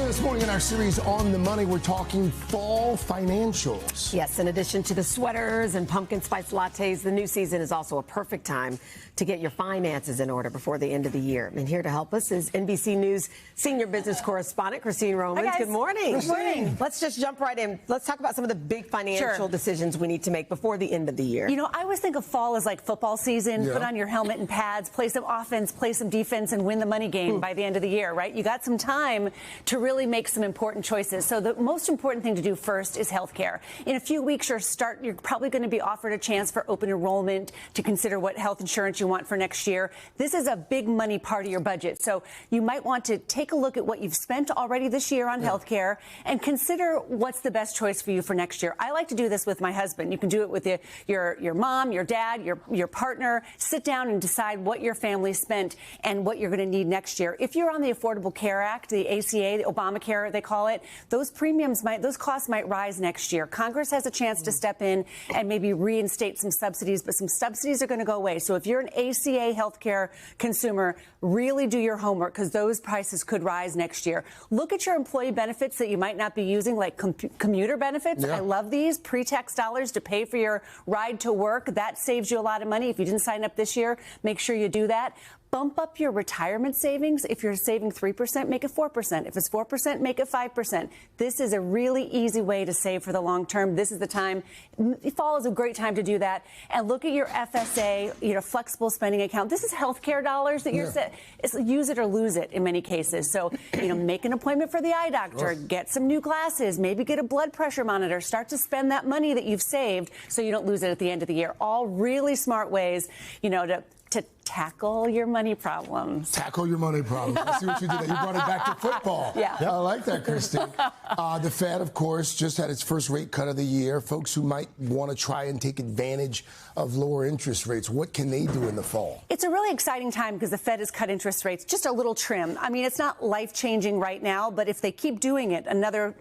This morning in our series On the Money, we're talking fall financials. Yes, in addition to the sweaters and pumpkin spice lattes, the new season is also a perfect time to get your finances in order before the end of the year. And here to help us is NBC News senior business correspondent Christine Romans. Hi, good morning. Good morning. Let's just jump right in. Let's talk about some of the big financial decisions we need to make before the end of the year. You know, I always think of fall as like football season. Yeah. Put on your helmet and pads, play some offense, play some defense, and win the money game by the end of the year, right? You got some time to really make some important choices. So the most important thing to do first is healthcare. In a few weeks, you're probably going to be offered a chance for open enrollment to consider what health insurance you want for next year. This is a big money part of your budget. So you might want to take a look at what you've spent already this year on healthcare and consider what's the best choice for you for next year. I like to do this with my husband. You can do it with your mom, your dad, your partner. Sit down and decide what your family spent and what you're going to need next year. If you're on the Affordable Care Act, the ACA, the Obamacare, they call it, those costs might rise next year. Congress has a chance to step in and maybe reinstate some subsidies, but some subsidies are going to go away. So if you're an ACA healthcare consumer, really do your homework because those prices could rise next year. Look at your employee benefits that you might not be using, like commuter benefits. Yeah. I love these pre-tax dollars to pay for your ride to work. That saves you a lot of money. If you didn't sign up this year, make sure you do that. Bump up your retirement savings. If you're saving 3%, make it 4%. If it's 4%, make it 5%. This is a really easy way to save for the long term. This is the time. Fall is a great time to do that. And look at your FSA, flexible spending account. This is healthcare dollars that you're it's use it or lose it in many cases. So, make an appointment for the eye doctor, get some new glasses, maybe get a blood pressure monitor, start to spend that money that you've saved so you don't lose it at the end of the year. All really smart ways, to tackle your money problems. Tackle your money problems. I see what you did there. You brought it back to football. Yeah. I like that, Christine. The Fed, of course, just had its first rate cut of the year. Folks who might want to try and take advantage of lower interest rates, what can they do in the fall? It's a really exciting time because the Fed has cut interest rates just a little trim. I mean, it's not life-changing right now, but if they keep doing it,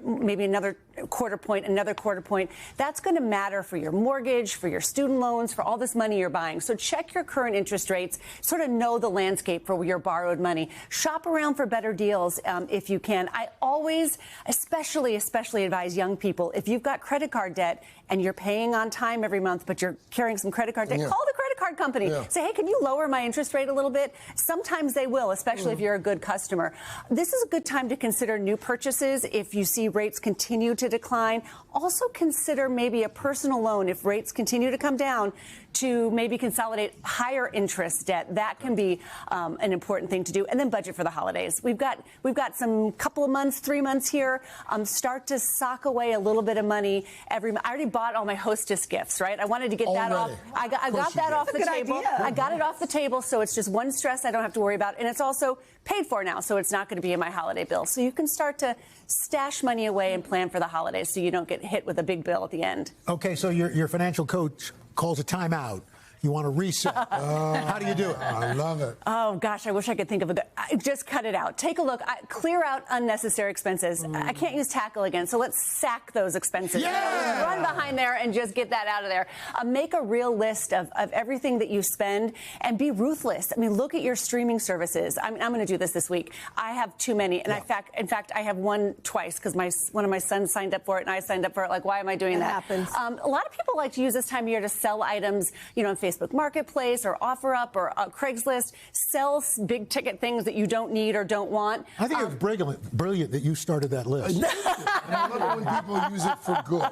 maybe another quarter point, that's going to matter for your mortgage, for your student loans, for all this money you're buying. So check your current interest rates, sort of know the landscape for your borrowed money. Shop around for better deals if you can. I always, especially advise young people, if you've got credit card debt and you're paying on time every month, but you're carrying some credit card debt, call the credit card company. Say, hey, can you lower my interest rate a little bit? Sometimes they will, especially if you're a good customer. This is a good time to consider new purchases if you see rates continue to decline. Also consider maybe a personal loan if rates continue to come down to maybe consolidate higher interest debt. That can be an important thing to do. And then budget for the holidays. We've got some couple of months, 3 months here. Start to sock away a little bit of money every month. I already bought all my hostess gifts, right? I wanted to get that off. I got that off the table. I got it off the table, so it's just one stress I don't have to worry about. And it's also paid for now, so it's not going to be in my holiday bill. So you can start to stash money away and plan for the holidays so you don't get hit with a big bill at the end. Okay, so your financial coach calls a timeout. You want to reset. How do you do it? I love it. Oh, gosh, I wish I could think of a good... Just cut it out. Take a look. Clear out unnecessary expenses. I can't use tackle again, so let's sack those expenses. Yeah! Run behind there and just get that out of there. Make a real list of everything that you spend and be ruthless. I mean, look at your streaming services. I'm going to do this week. I have too many. And in fact, I have one twice because one of my sons signed up for it and I signed up for it. Like, why am I doing that? Happens. A lot of people like to use this time of year to sell items, on Facebook Marketplace or OfferUp or Craigslist. Sell big ticket things that you don't need or don't want. I think it's brilliant that you started that list. I love it when people use it for good.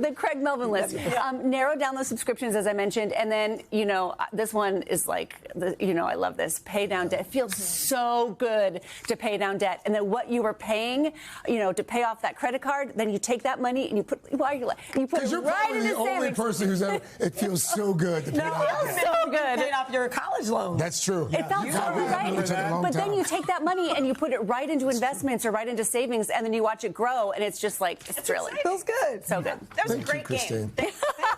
The Craig Melvin list. Narrow down those subscriptions, as I mentioned, and then, this one is like, I love this. Pay down debt. It feels so good to pay down debt. And then what you were paying, to pay off that credit card, then you take that money and you put it right into savings. Because you're probably the only person who's ever, it feels so good to pay off it feels so good. Paid off your college loan. That's true. It felt so good, right? But then you take that money and you put it right into investments or right into savings, and then you watch it grow, and it's just like, it's thrilling. It feels good. So good. That was Thank a great you, Christine. game. Thank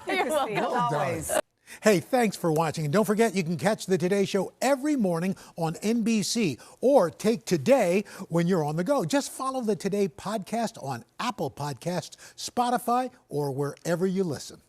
you, Christine, as always. Hey, thanks for watching. And don't forget, you can catch the Today Show every morning on NBC or take Today when you're on the go. Just follow the Today podcast on Apple Podcasts, Spotify, or wherever you listen.